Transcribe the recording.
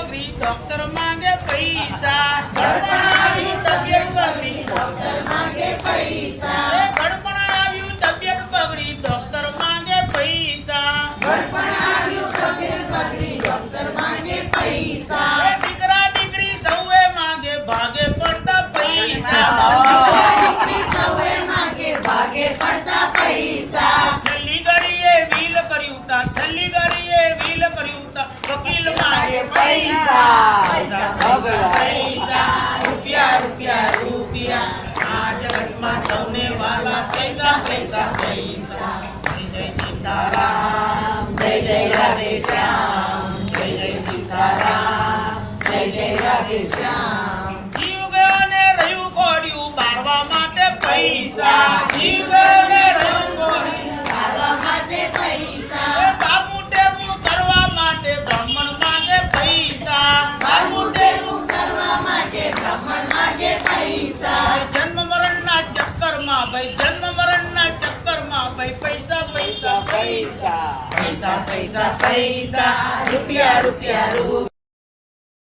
બગડી ડોક્ટર માંગે પૈસા ઘડપણ આવ્યું તબિયત બગડી ડોક્ટર માંગે પૈસા ઘડપણ આવ્યું તબિયત બગડી ડોક્ટર માંગે પૈસા ઘડપણ આવ્યું તબિયત બગડી ડોક્ટર માંગે પૈસા દીકરા દીકરી સૌએ માંગે ભાગે પડતા પૈસા દીકરી સૌએ માંગે ભાગે પડતા પૈસા છેલ્લી ઘડીએ વીલ કર્યું તા છેલ્લી ઘડીએ વીલ કર્યું તા વકીલ માંગે પૈસા પૈસા રૂપિયા રૂપિયા રૂપિયા આ જગતમાં સૌને વાલા પૈસા પૈસા પૈસા જય જય સીતારામ જય જય રાધે શ્યામ જય જય સીતારામ જય જય રાધે શ્યામ જીવ ગયો ને રહ્યું કોડ્યું બારવા માટે પૈસા જીવ ગયો ને રહ્યું કોડ્યું બારવા માટે પૈસા બારમું તેરમું કરવા માટે બ્રાહ્મણ માંગે પૈસા બારમું તેરમું કરવા માટે બ્રાહ્મણ માંગે પૈસા જન્મ મરણના ચક્કરમાં ભાઈ જન્મ મરણના ચક્કરમાં ભાઈ પૈસા પૈસા પૈસા પૈસા પૈસા પૈસા રૂપિયા રૂપિયા રૂપિયા